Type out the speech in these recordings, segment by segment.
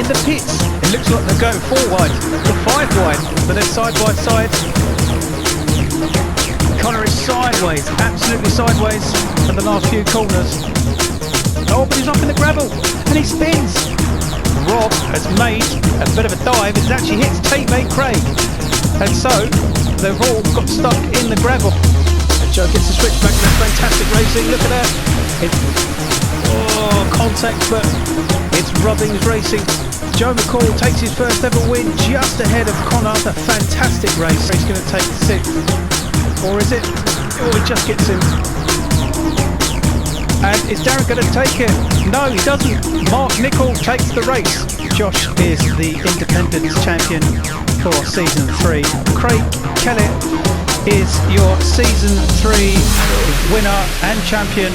in the pits. It looks like they're going 4 wide to 5 wide, but they're side by side. Connor is sideways, absolutely sideways in the last few corners. Oh, but he's up in the gravel and he spins. Rob has made a bit of a dive. It actually hits teammate Craig, and so they've all got stuck in the gravel. And Joe gets the switch back. That's fantastic racing. Look at that. Contact, but it's Rubbings Racing. Joe McCall takes his first ever win just ahead of Connor. A fantastic race. He's going to take 6th, or is it? Oh, he just gets him. And is Darren going to take it? No, he doesn't. Mark Nichol takes the race. Josh is the Independence champion for Season 3. Craig Kellett is your Season 3 winner and champion.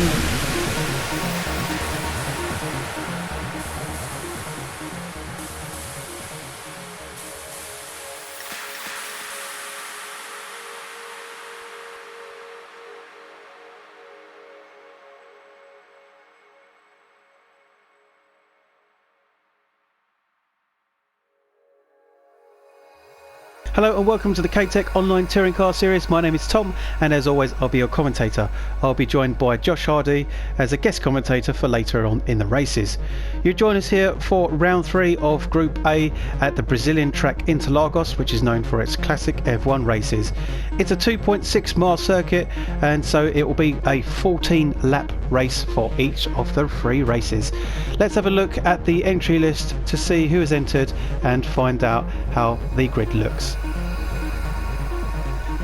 Hello and welcome to the KTTC Online Touring Car Series. My name is Tom, and as always I'll be your commentator. I'll be joined by Josh Hardy as a guest commentator for later on in the races. You join us here for round 3 of Group A at the Brazilian track Interlagos, which is known for its classic F1 races. It's a 2.6 mile circuit, and so it will be a 14 lap race for each of the 3 races. Let's have a look at the entry list to see who has entered and find out how the grid looks.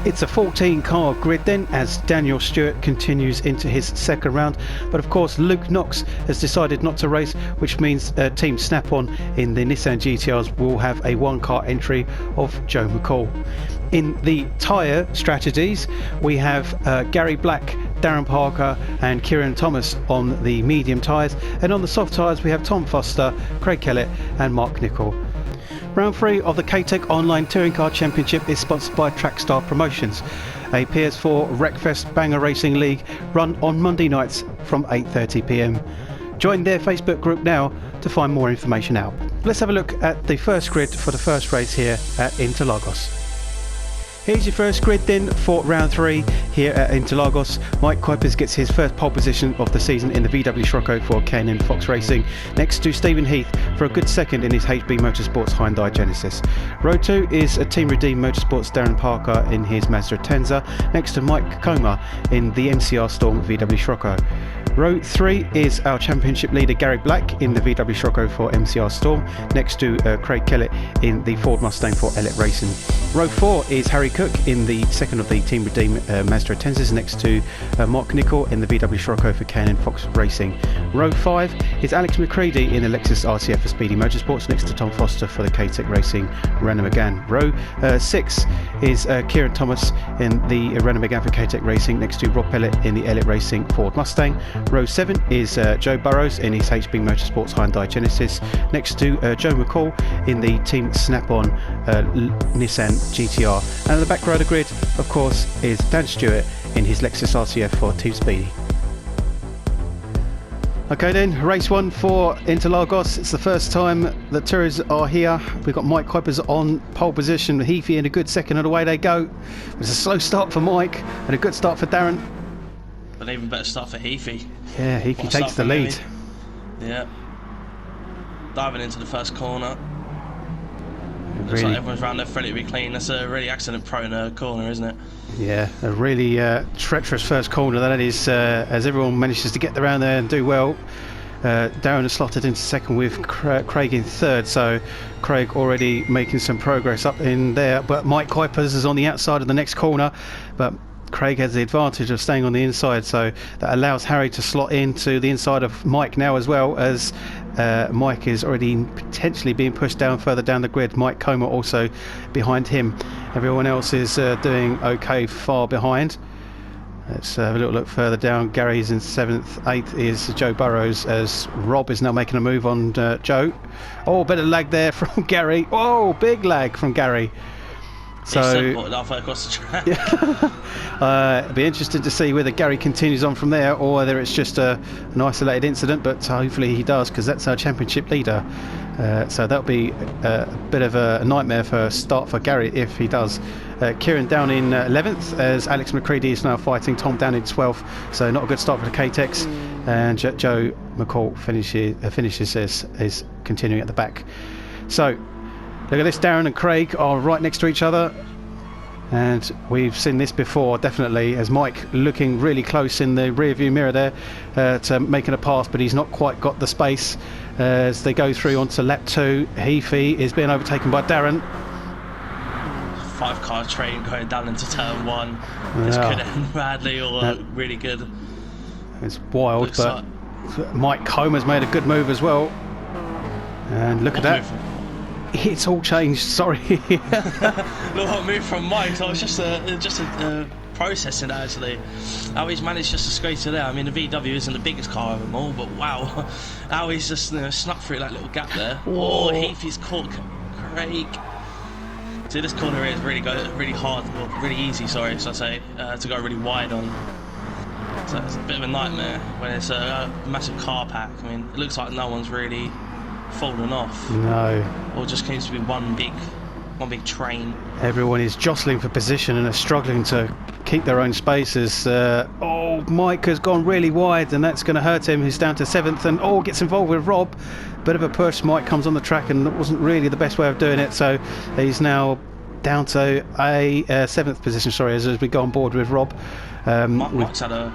It's a 14 car grid then, as Daniel Stewart continues into his second round, but of course Luke Knox has decided not to race, which means Team Snap-on in the Nissan GTRs will have a 1 car entry of Joe McCall. In the tyre strategies we have Gary Black, Darren Parker and Kieran Thomas on the medium tyres, and on the soft tyres we have Tom Foster, Craig Kellett and Mark Nichol. Round 3 of the KTTC Online Touring Car Championship is sponsored by Trackstar Promotions, a PS4 Wreckfest Banger Racing League run on Monday nights from 8:30 p.m. Join their Facebook group now to find more information out. Let's have a look at the first grid for the first race here at Interlagos. Here's your first grid then for round 3 here at Interlagos. Mike Kuipers gets his first pole position of the season in the VW Scirocco for K&N Fox Racing, next to Stephen Heath for a good second in his HB Motorsports Hyundai Genesis. Row 2 is a Team Redeem Motorsports Darren Parker in his Mazda Tenza, next to Mike Comer in the MCR Storm VW Scirocco. Row 3 is our championship leader Gary Black in the VW Scirocco for MCR Storm, next to Craig Kellett in the Ford Mustang for Elliott Racing. Row 4 is Harry Cook in the second of the Team Redeem Mazda Tenzas, next to Mark Nichol in the VW Scirocco for K&N Fox Racing. Row 5 is Alex McCready in the Lexus RCF for Speedy Motorsports, next to Tom Foster for the KTTC Racing Renault Megane. Row 6 is Kieran Thomas in the Renault Megane for KTTC Racing, next to Rob Pellet in the Elliott Racing Ford Mustang. Row 7 is Joe Burrows in his HB Motorsports Hyundai Genesis, next to Joe McCall in the Team Snap-on Nissan GTR. And at the back row of the grid, of course, is Dan Stewart in his Lexus RCF for Team Speedy. Okay then, race 1 for Interlagos. It's the first time the tourists are here. We've got Mike Kuipers on pole position, Heafy in a good second, and away they go. It was a slow start for Mike and a good start for Darren. An even better start for Heafy. Yeah, Heafy takes the lead. Yeah. Diving into the first corner. Looks Really, like everyone's around there ready to be clean. That's a really accident-prone corner, isn't it? yeah, a really treacherous first corner that is, as everyone manages to get around there and do well. Darren has slotted into second with Craig in third, so Craig already making some progress up in there, but Mike Kuipers is on the outside of the next corner, but Craig has the advantage of staying on the inside, so that allows Harry to slot into the inside of Mike now, as well as Mike is already potentially being pushed down further down the grid. Mike Comer also behind him. Everyone else is doing okay far behind. Let's have a little look further down. Gary's in 7th, 8th is Joe Burrows, as Rob is now making a move on Joe. Oh, bit of lag there from Gary. Oh, big lag from Gary. So halfway across the track. It'll be interesting to see whether Gary continues on from there or whether it's just an isolated incident, but hopefully he does, because that's our championship leader. So that'll be a bit of a nightmare for start for Gary if he does. Kieran down in 11th as Alex McCready is now fighting Tom down in 12th, so not a good start for the KTTC. And Joe McCall finishes is continuing at the back. So look at this, Darren and Craig are right next to each other, and we've seen this before definitely, as Mike looking really close in the rear view mirror there to making a pass, but he's not quite got the space as they go through onto lap 2. Heafy is being overtaken by Darren. 5-car train going down into turn 1. This could end badly or really good. It's wild. Looks but like Mike Comer's made a good move as well, and look at that. It's all changed. Sorry. Look what move from Mike. So it's just a processing actually. How he's managed just to scrape it there. I mean, the VW isn't the biggest car of them all, but wow, how he's just snuck through that little gap there. Whoa. Oh, Heafy's caught Craig. See, this corner here is really hard, or really easy. Sorry, should I say, to go really wide on. So it's a bit of a nightmare when it's a massive car pack. I mean, it looks like no one's really fallen off. No. Or just seems to be one big train. Everyone is jostling for position and are struggling to keep their own spaces. Mike has gone really wide, and that's going to hurt him. He's down to 7th, and gets involved with Rob. Bit of a push. Mike comes on the track, and that wasn't really the best way of doing it. So he's now down to a 7th position. Sorry, as we go on board with Rob. Mike's had a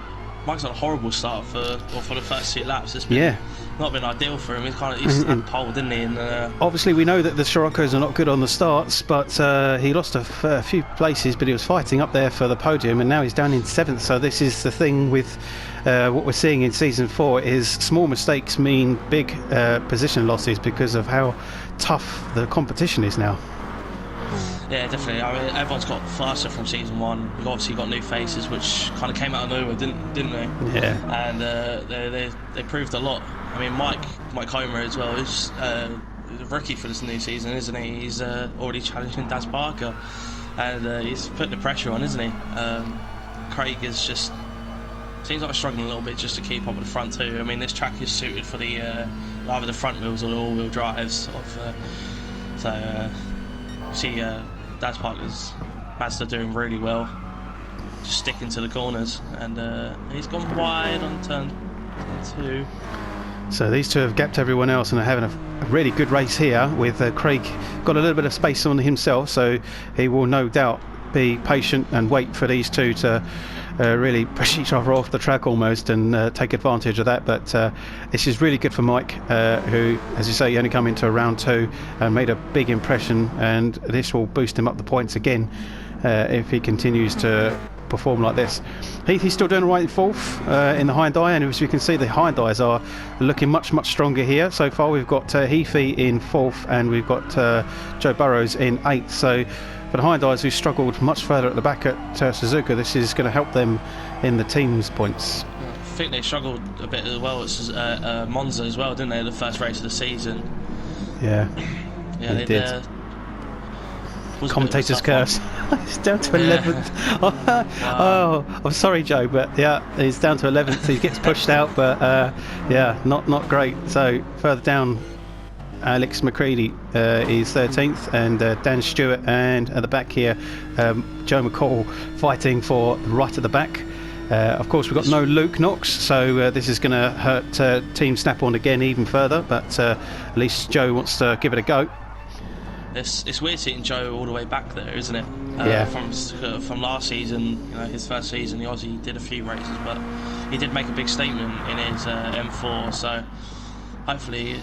horrible start for the first 2 laps. It's been not been ideal for him. He's had pole, didn't he? And, obviously, we know that the Siroccos are not good on the starts, but he lost a few places, but he was fighting up there for the podium, and now he's down in 7th. So this is the thing with what we're seeing in season 4 is small mistakes mean big position losses because of how tough the competition is now. Yeah, definitely. I mean, everyone's got faster from season 1. We've obviously got new faces, which kind of came out of nowhere, didn't they? Yeah. And they proved a lot. I mean, Mike Homer as well is a rookie for this new season, isn't he? He's already challenging Daz Parker, and he's putting the pressure on, isn't he? Craig is just seems like struggling a little bit just to keep up with the front too. I mean, this track is suited for the either the front wheels or the all-wheel drives. See Daz Parker's Mazda doing really well, just sticking to the corners, and he's gone wide on turn 2. So these two have gapped everyone else and are having a really good race here, with Craig got a little bit of space on himself, so he will no doubt be patient and wait for these two to really push each other off the track almost and take advantage of that. But this is really good for Mike, who, as you say, only come into round 2 and made a big impression, and this will boost him up the points again if he continues to perform like this. He's still doing right in 4th in the Hyundai, and as you can see, the Hyundais are looking much stronger here. So far we've got Heafy in 4th, and we've got Joe Burrows in 8th. So for the Hyundais, who struggled much further at the back at Suzuka, this is going to help them in the team's points. I think they struggled a bit as well at Monza as well, didn't they, the first race of the season? Yeah, they did. Commentator's curse. It's down to 11th. Wow. Oh, I'm sorry, Joe, but yeah, he's down to 11th. He gets pushed out, but not great. So further down, Alex McCready is 13th, and Dan Stewart, and at the back here, Joe McCall fighting for right at the back. Of course, we've got no Luke Knox, so this is going to hurt Team Snap-on again even further, but at least Joe wants to give it a go. It's weird seeing Joe all the way back there, isn't it? Yeah. From last season, his first season, he obviously did a few races, but he did make a big statement in his M4, so hopefully he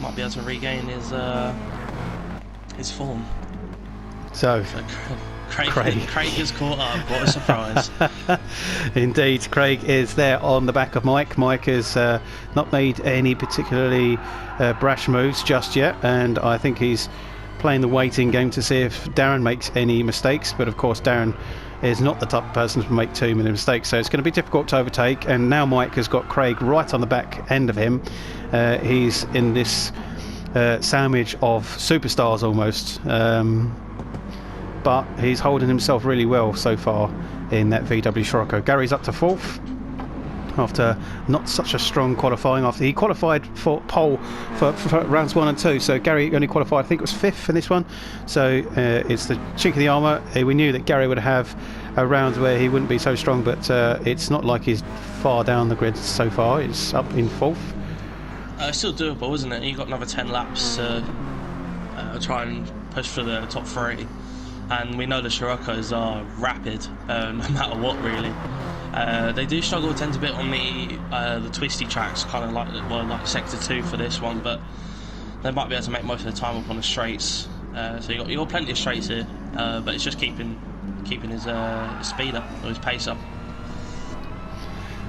might be able to regain his form. So Craig is caught up. What a surprise! Indeed, Craig is there on the back of Mike. Mike has not made any particularly brash moves just yet, and I think he's playing the waiting game to see if Darren makes any mistakes. But of course, Darren is not the type of person to make too many mistakes, so it's going to be difficult to overtake. And now Mike has got Craig right on the back end of him. He's in this sandwich of superstars almost. but he's holding himself really well so far in that VW Scirocco. Gary's up to 4th after not such a strong qualifying. After he qualified for pole for rounds 1 and 2, so Gary only qualified, I think it was 5th in this one. So it's the chink of the armour. We knew that Gary would have a round where he wouldn't be so strong, but it's not like he's far down the grid so far. It's up in 4th. It's still doable, isn't it? You've got another 10 laps to try and push for the top 3, and we know the Scirocco's are rapid, no matter what, really. They do struggle a tiny bit on the twisty tracks, kind of like sector 2 for this one, but they might be able to make most of the time up on the straights. So you got plenty of straights here, but it's just keeping his speed up, or his pace up.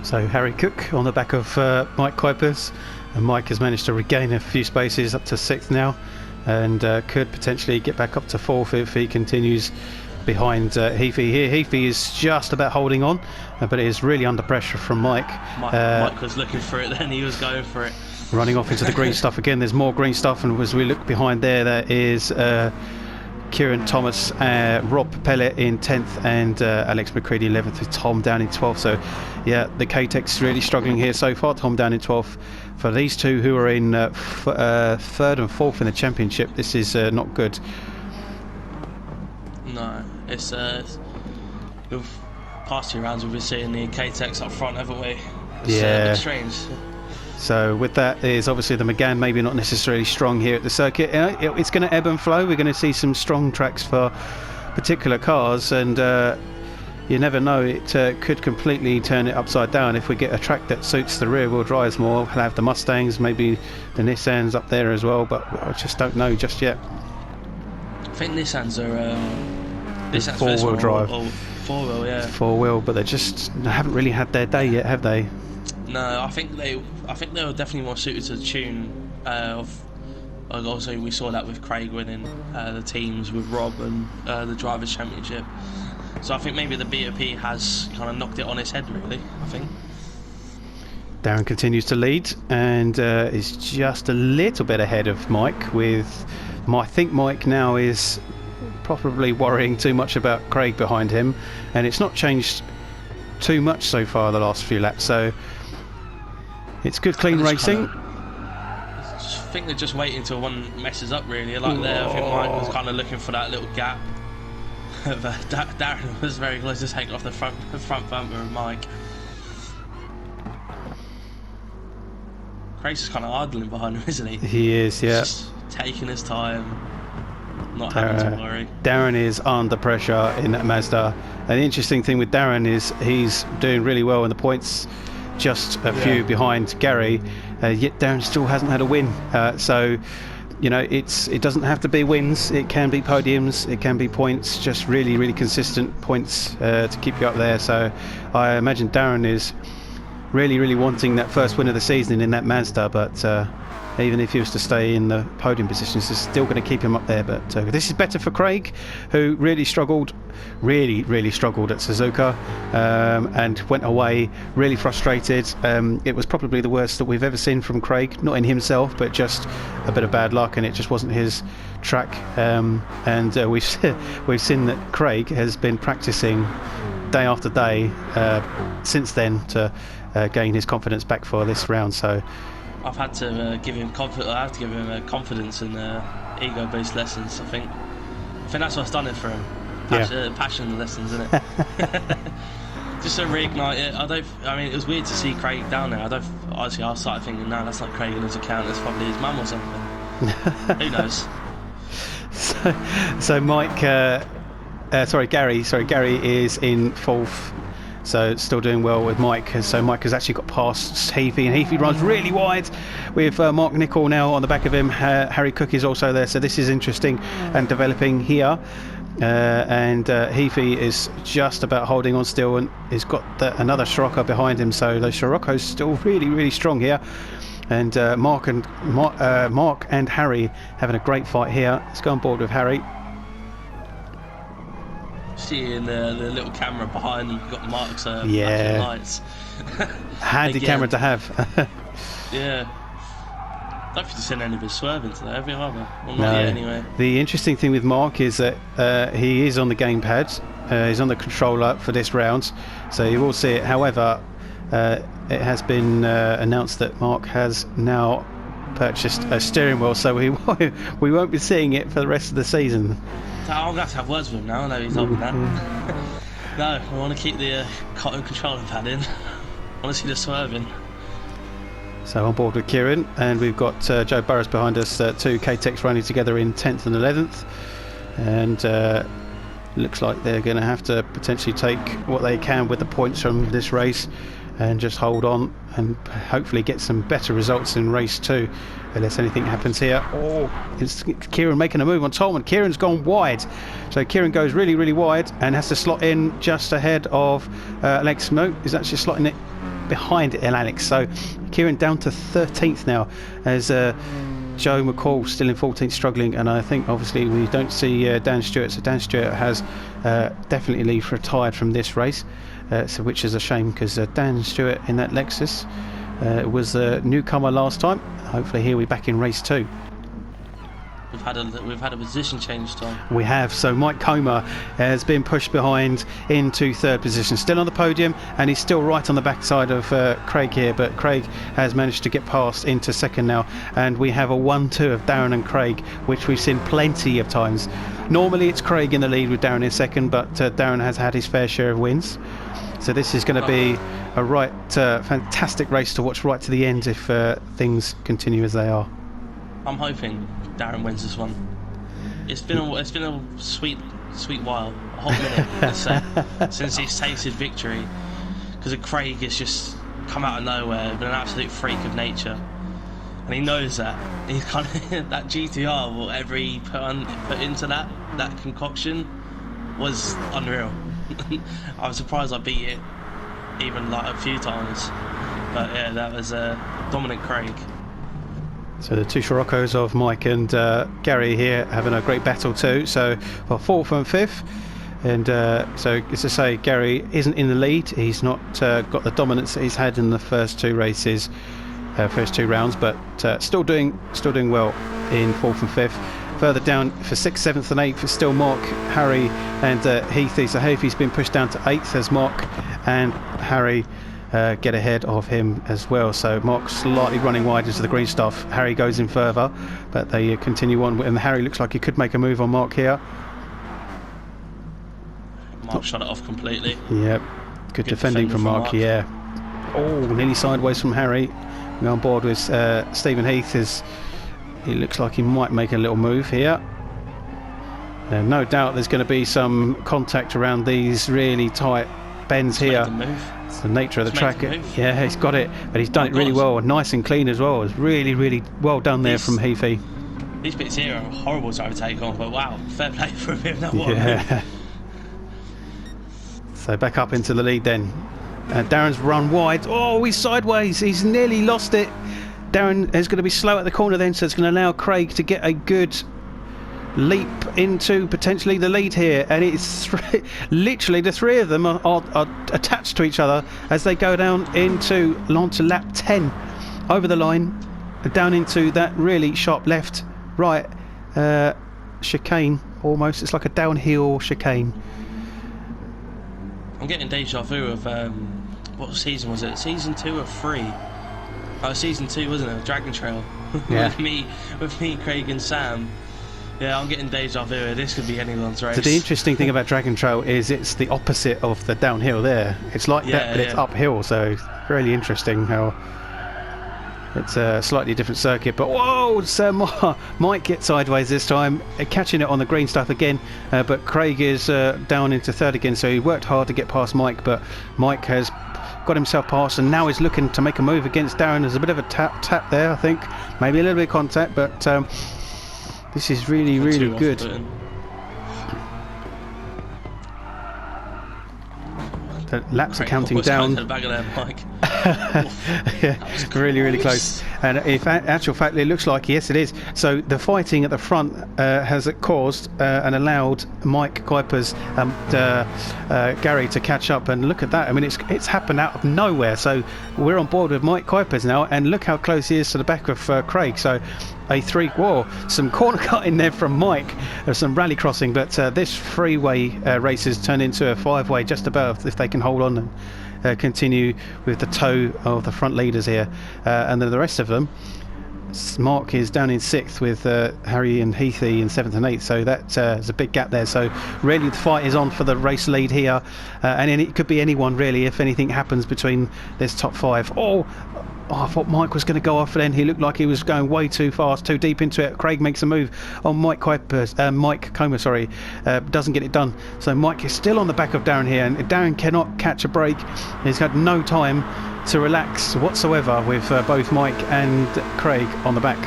So Harry Cook on the back of Mike Kuipers, and Mike has managed to regain a few spaces up to 6th now, and could potentially get back up to 4th if he continues behind Heafy here. Heafy is just about holding on, but it is really under pressure from Mike. Mike was looking for it then, he was going for it. Running off into the green stuff again. There's more green stuff, and as we look behind there is Kieran Thomas, Rob Pellet in 10th, and Alex McCready 11th, with Tom down in 12th. So yeah, the KTTC really struggling here so far. Tom down in 12th. For these two who are in 3rd and 4th in the championship, this is not good. No, it's with past 2 rounds we've been seeing the KTTC up front, haven't we? It's a bit strange. So with that is obviously the McGann maybe not necessarily strong here at the circuit. It's going to ebb and flow. We're going to see some strong tracks for particular cars, and you never know, it could completely turn it upside down. If we get a track that suits the rear wheel drives more, we'll have the Mustangs, maybe the Nissans up there as well, but I just don't know just yet. I think Nissans are Nissans 4-wheel drive. Or 4-wheel, yeah. 4-wheel, but they haven't really had their day yet, have they? No, I think they were definitely more suited to the tune of. Also, we saw that with Craig winning the teams with Rob and the Drivers' Championship. So I think maybe the BOP has kind of knocked it on its head, really. I think. Darren continues to lead and is just a little bit ahead of Mike. I think Mike now is probably worrying too much about Craig behind him, and it's not changed too much so far the last few laps. So it's good, clean racing. I think they're just waiting until one messes up, really. Like there, I think Mike was kind of looking for that little gap. But Darren was very close to taking off the front bumper of Mike. Craig's just kind of idling behind him, isn't he? He is, yeah. Just taking his time, not having to worry. Darren is under pressure in that Mazda. And the interesting thing with Darren is he's doing really well in the points, just a few behind Gary, yet Darren still hasn't had a win. So, you know, it doesn't have to be wins. It can be podiums, it can be points, just really, really consistent points to keep you up there. So I imagine Darren is really, really wanting that first win of the season in that Mazda, but even if he was to stay in the podium positions, it's still going to keep him up there. But this is better for Craig, who really struggled at Suzuka, and went away really frustrated. It was probably the worst that we've ever seen from Craig, not in himself, but just a bit of bad luck, and it just wasn't his track. And we've seen that Craig has been practicing day after day since then to gain his confidence back for this round. So I've had to give him confidence and ego-based lessons. I think that's what's done it for him. Passion lessons, isn't it? Just to reignite it. I mean, it was weird to see Craig down there. I started thinking, no, that's not Craig in his account. It's probably his mum or something. Who knows? So Mike, Gary is in 4th. So still doing well with Mike. So Mike has actually got past Heafy, and Heafy runs really wide with Mark Nichol now on the back of him. Harry Cook is also there, so this is interesting and developing here. And Heafy is just about holding on still, and he's got another Scirocco behind him. So the Scirocco's still really, really strong here. And Mark and Harry having a great fight here. Let's go on board with Harry. Seeing the little camera behind them, you've got Mark's lights. Handy camera to have. Yeah. don't think you've seen any of his swerving today, have you, either? Well, not No. yet, anyway. The interesting thing with Mark is that he is on the gamepad. He's on the controller for this round, so you will see it. However, it has been announced that Mark has now purchased a steering wheel, so we won't be seeing it for the rest of the season. So I'm going to have words with him now. I know he's up with that. No, I want to keep the controller pad in. I want to see the swerving. So on board with Kieran, and we've got Joe Burrows behind us, two KTTC running together in 10th and 11th, and looks like they're going to have to potentially take what they can with the points from this race and just hold on and hopefully get some better results in race 2 unless anything happens here. Oh, it's Kieran making a move on Tolman. Kieran's gone wide, so Kieran goes really wide and has to slot in just ahead of Alex. No, he's actually slotting it behind Alex, so Kieran down to 13th now as Joe McCall still in 14th struggling, and I think obviously we don't see Dan Stewart, so Dan Stewart has definitely retired from this race, so which is a shame because Dan Stewart in that Lexus was a newcomer last time. Hopefully he'll be back in race 2. We've had a position change, Tom. We have. So Mike Comer has been pushed behind into 3rd position, still on the podium, and he's still right on the backside of Craig here, but Craig has managed to get past into 2nd now, and we have a 1-2 of Darren and Craig, which we've seen plenty of times. Normally it's Craig in the lead with Darren in 2nd, but Darren has had his fair share of wins, so this is going to be a right fantastic race to watch right to the end if things continue as they are. I'm hoping Darren wins this one. It's been a sweet while, a hot minute, let's say, since he's tasted victory, because Craig has just come out of nowhere, been an absolute freak of nature, and he knows that. He's kind of that GTR, whatever he put into that concoction was unreal. I was surprised I beat it even like a few times, but yeah, that was dominant Craig. So the two Scirocco's of Mike and Gary here having a great battle too. So 4th and 5th, and so as I say, Gary isn't in the lead. He's not got the dominance that he's had in the first 2 races, first 2 rounds, but still doing well in 4th and 5th. Further down for 6th, 7th and 8th is still Mark, Harry and Heathy. So Heathy's been pushed down to 8th as Mark and Harry get ahead of him as well. So Mark's slightly running wide into the green stuff. Harry goes in further, but they continue on, and Harry looks like he could make a move on Mark here. Mark shut it off completely. Yep, good defending from Mark. Yeah. Oh, nearly sideways from Harry. We're on board with Stephen Heath. He looks like he might make a little move here. No doubt there's going to be some contact around these really tight bends here. It's the nature of the track. Yeah, he's got it, but he's done it really well, and nice and clean as well. It's really well done there from Heathy. These bits here are horrible to overtake on, but wow, fair play for him. Yeah. So back up into the lead then. Darren's run wide. Oh, he's sideways. He's nearly lost it. Darren is going to be slow at the corner then, so it's going to allow Craig to get a good leap into potentially the lead here, and it's literally the 3 of them are attached to each other as they go down into lap 10 over the line, down into that really sharp left right chicane. Almost, it's like a downhill chicane. I'm getting deja vu of what season was it? Season 2 or 3? Oh, season 2, wasn't it? Dragon Trail. Yeah. with me, Craig and Sam. Yeah, I'm getting deja vu. This could be anyone's race. So the interesting thing about Dragon Trail is it's the opposite of the downhill there. It's like that, but it's uphill, so really interesting how it's a slightly different circuit. But whoa, so Mike gets sideways this time, catching it on the green stuff again, but Craig is down into 3rd again, so he worked hard to get past Mike, but Mike has got himself past and now is looking to make a move against Darren. There's a bit of a tap there, I think, maybe a little bit of contact, but this is really good. The laps are counting down. To the back of there, Mike. Yeah, really, really close. And if actual fact, it looks like, yes, it is. So the fighting at the front has caused and allowed Mike Kuiper's Gary to catch up. And look at that. I mean, it's happened out of nowhere. So we're on board with Mike Kuiper's now. And look how close he is to the back of Craig. So some corner cutting there from Mike, some rally crossing. But this freeway race has turned into a 5-way just about, if they can hold on and continue with the toe of the front leaders here, and then the rest of them. Mark is down in 6th with Harry and Heathy in 7th and 8th, so that is a big gap there. So really the fight is on for the race lead here, and it could be anyone really if anything happens between this top 5. I thought Mike was going to go off then. He looked like he was going way too fast, too deep into it. Craig makes a move on Mike Comer, doesn't get it done. So Mike is still on the back of Darren here, and Darren cannot catch a break. He's had no time to relax whatsoever with both Mike and Craig on the back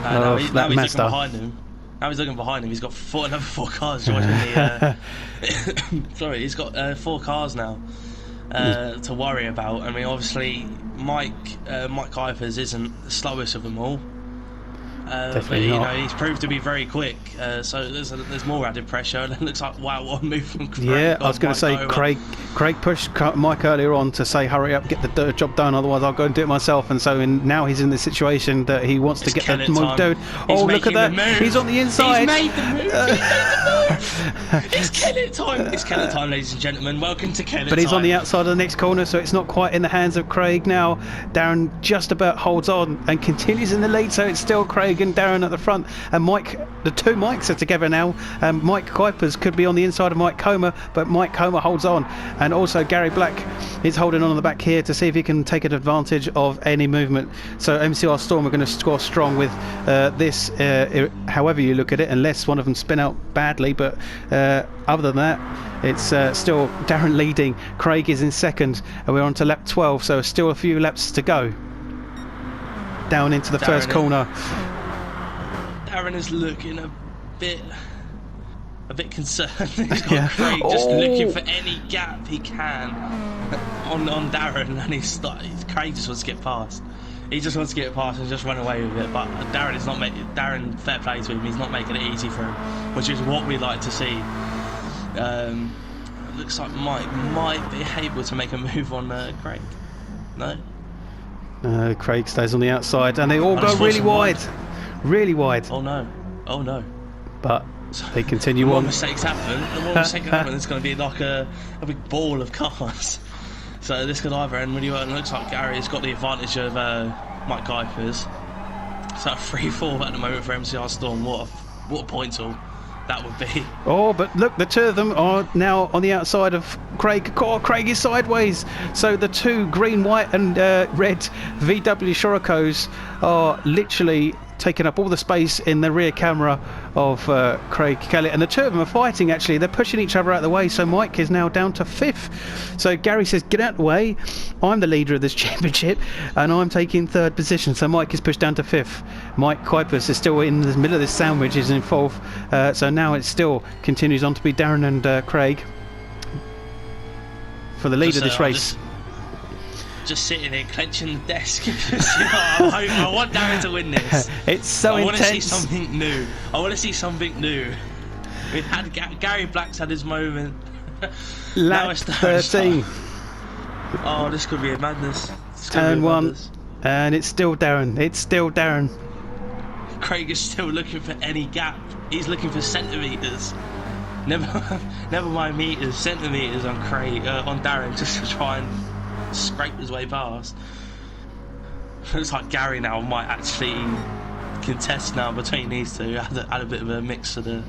of that Mazda. Now he's looking behind him. He's got another 4 cars joining the... Sorry, he's got 4 cars now to worry about. I mean, obviously, Mike Kuipers isn't the slowest of them all. But you know, he's proved to be very quick, so there's more added pressure. And it looks like, wow, what a move from Craig. Yeah, I was going to say Craig pushed Mike earlier on to say hurry up, get the job done, otherwise I'll go and do it myself. And so now he's in the situation that he wants to get the move done. Oh, look at that, he's on the inside. He's made the move. It's Kennet time. It's Kennet time, ladies and gentlemen. Welcome to Kennet time. But he's on the outside of the next corner, so it's not quite in the hands of Craig now. Darren just about holds on and continues in the lead, so it's still Craig and Darren at the front, and Mike, the two Mikes are together now. Mike Kuipers could be on the inside of Mike Comer, but Mike Comer holds on, and also Gary Black is holding on the back here to see if he can take advantage of any movement. So MCR Storm are going to score strong with this, however you look at it, unless one of them spin out badly, but other than that, it's still Darren leading. Craig is in 2nd, and we're on to lap 12, so still a few laps to go down into the first corner. Darren is looking a bit concerned. He's got Craig just looking for any gap he can on Darren, and Craig just wants to get past. He just wants to get past and just run away with it. But Darren is not Darren, fair play to him, he's not making it easy for him, which is what we like to see. Looks like Mike might be able to make a move on Craig. No? Craig stays on the outside, and they all go really wide. Really wide. Oh no. But they continue on. The more mistakes happen, it's going to be like a big ball of cars. So this could either end really well. And it looks like Gary's got the advantage of Mike Kuipers. So 3-4 at the moment for MCR Storm. What a point all that would be. Oh, but look, the two of them are now on the outside of Craig. Craig is sideways. So the two green, white and red VW Scirocco's are literally taking up all the space in the rear camera of Craig Kelly, and the two of them are fighting. Actually, they're pushing each other out of the way, so Mike is now down to 5th. So Gary says, get out of the way, I'm the leader of this championship and I'm taking 3rd position. So Mike is pushed down to 5th. Mike Kuipers is still in the middle of this sandwich, is in 4th. So now it still continues on to be Darren and Craig for the lead of this race. Just sitting here clenching the desk. I want Darren to win this. It's so intense. I want to see something new. We had Gary Black's had his moment. Lap 13. Oh, this could be a madness. Turn 1, and it's still Darren. Craig is still looking for any gap. He's looking for centimetres. Never mind meters, centimetres on Darren, just to try and scrape his way past. Looks like Gary now might actually contest now between these two. Add a bit of a mix to the...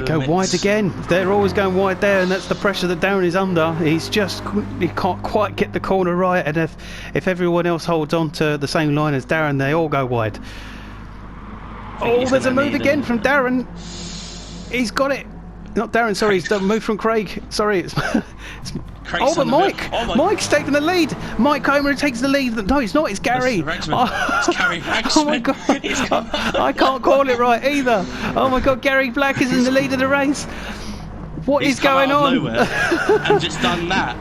Go wide again. They're always going wide there, and that's the pressure that Darren is under. He can't quite get the corner right, and if everyone else holds on to the same line as Darren, they all go wide. Oh, there's a move again from Darren. He's got it. Not Darren, sorry, it's a move from Craig. Sorry, it's but Mike! Mike's taking the lead! Mike Comer takes the lead. No, it's not, it's Gary. It's Gary Rexman. Oh my god, I can't call it right either. Oh my god, Gary Black is in the lead of the race. What is going on? And just done that.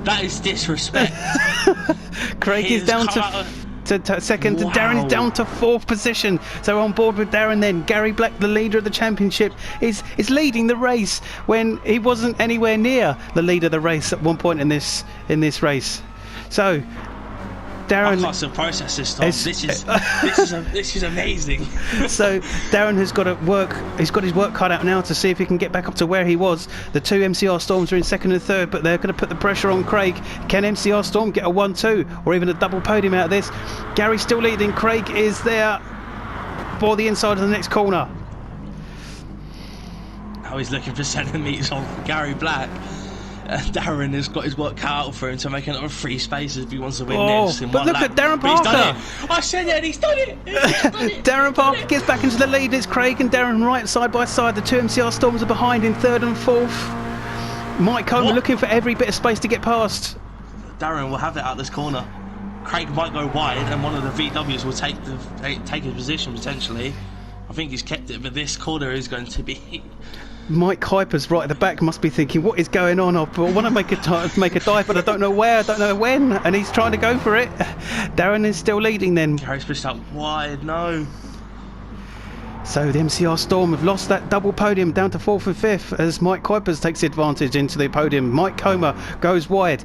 That is disrespect. Craig is down to second, Wow. and Darren's down to fourth position. So on board with Darren then. Gary Black, the leader of the championship, is leading the race when he wasn't anywhere near the leader of the race at one point in this race. So Darren, I can't still process this, Tom. This is amazing. So Darren has got to work. He's got his work cut out now to see if he can get back up to where he was. The two MCR Storms are in second and third, but they're going to put the pressure on Craig. Can MCR Storm get a 1-2 or even a double podium out of this? Gary's still leading. Craig is there for the inside of the next corner. Now he's looking for centimetres on Gary Black. Darren has got his work cut out for him to make another 3 spaces if he wants to win this in but one look lap. at Darren But he's Parker. done it. I said it, he's done it. Darren Parker gets back into the lead. It's Craig and Darren right side by side. The two MCR Storms are behind in third and fourth. Mike Comer looking for every bit of space to get past. Darren will have it out this corner. Craig might go wide and one of the VWs will take his position potentially. I think he's kept it, but this corner is going to be... Mike Kuiper's right at the back must be thinking, what is going on? I want to make a dive, but I don't know where, I don't know when, and he's trying to go for it. Darren is still leading then. Gary's pushed out wide, no. So the MCR Storm have lost that double podium down to fourth and fifth as Mike Kuipers takes advantage into the podium. Mike Comer goes wide.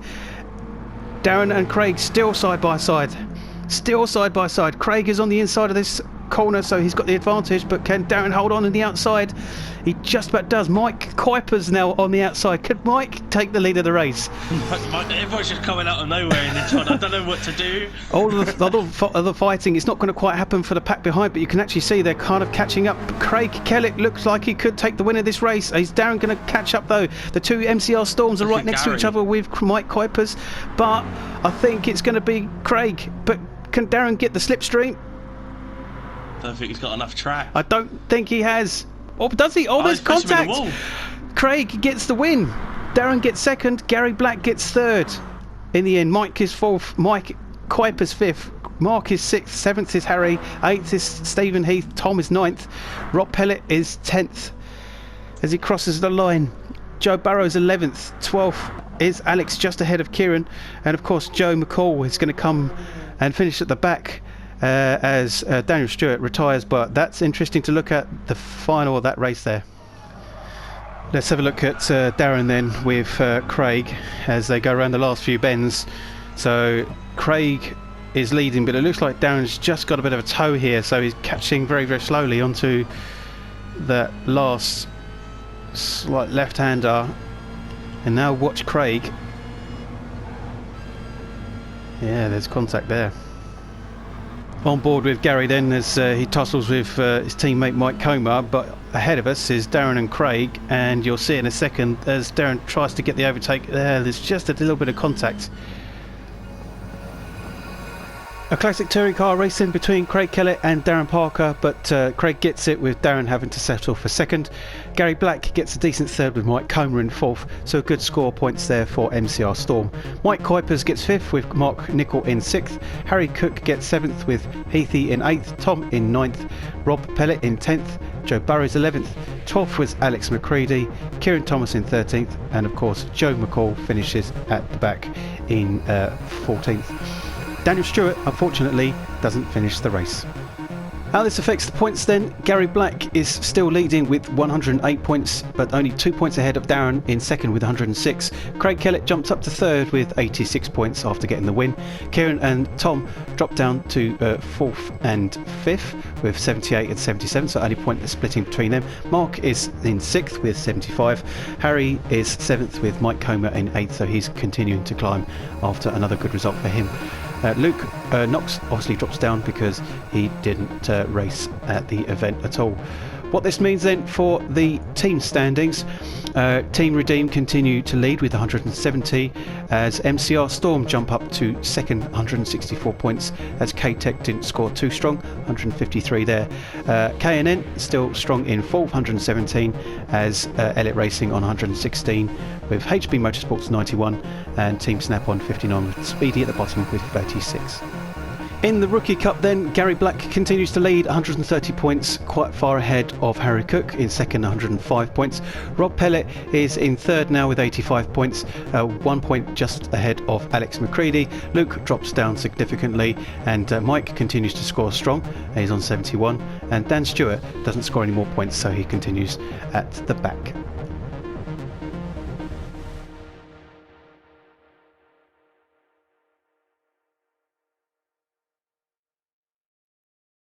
Darren and Craig still side by side. Still side by side. Craig is on the inside of this corner, so he's got the advantage, but can Darren hold on the outside? He just about does. Mike Kuiper's now on the outside. Could Mike take the lead of the race? Everyone's just coming out of nowhere in this one. I don't know what to do. All of the fighting, it's not going to quite happen for the pack behind, but you can actually see they're kind of catching up. Craig Kellett looks like he could take the win of this race. Is Darren going to catch up though? The two MCR Storms are right next to each other with Mike Kuipers, but I think it's going to be Craig. But can Darren get the slipstream? I don't think he's got enough track. I don't think he has. Oh, does he? Oh, there's contact. Craig gets the win. Darren gets second. Gary Black gets third. In the end, Mike is fourth. Mike Kuiper's fifth. Mark is sixth. Seventh is Harry. Eighth is Stephen Heath. Tom is ninth. Rob Pellet is 10th as he crosses the line. Joe Burrow's 11th. 12th is Alex, just ahead of Kieran. And of course, Joe McCall is going to come and finish at the back. As Daniel Stewart retires, but that's interesting to look at the final of that race there. Let's have a look at Darren then with Craig as they go around the last few bends. So Craig is leading, but it looks like Darren's just got a bit of a toe here, so he's catching very, very slowly onto that last slight left-hander. And now watch Craig. Yeah, there's contact there. On board with Gary then as he tussles with his teammate Mike Comer, but ahead of us is Darren and Craig, and you'll see in a second as Darren tries to get the overtake there, there's just a little bit of contact. A classic touring car racing between Craig Kellett and Darren Parker, but Craig gets it with Darren having to settle for second. Gary Black gets a decent third with Mike Comer in fourth, so a good score points there for MCR Storm. Mike Kuipers gets fifth with Mark Nicol in sixth. Harry Cook gets seventh with Heathy in eighth. Tom in ninth. Rob Pellet in 10th. Joe Burrows 11th. 12th was Alex McCready. Kieran Thomas in 13th. And of course, Joe McCall finishes at the back in 14th. Daniel Stewart, unfortunately, doesn't finish the race. How this affects the points then, Gary Black is still leading with 108 points, but only 2 points ahead of Darren in second with 106. Craig Kellett jumps up to third with 86 points after getting the win. Kieran and Tom drop down to fourth and fifth with 78 and 77, so only point splitting between them. Mark is in sixth with 75. Harry is seventh with Mike Comer in eighth, so he's continuing to climb after another good result for him. Luke Knox obviously drops down because he didn't race at the event at all. What this means then for the team standings, Team Redeem continue to lead with 170 as MCR Storm jump up to second, 164 points, as K-Tech didn't score too strong, 153 there. K&N still strong in fourth, 117, as Elliott Racing on 116 with HB Motorsports 91 and Team Snap on 59 with Speedy at the bottom with 36. In the Rookie Cup then, Gary Black continues to lead, 130 points, quite far ahead of Harry Cook in second, 105 points. Rob Pellett is in third now with 85 points, 1 point just ahead of Alex McCready. Luke drops down significantly, and Mike continues to score strong, he's on 71, and Dan Stewart doesn't score any more points, so he continues at the back.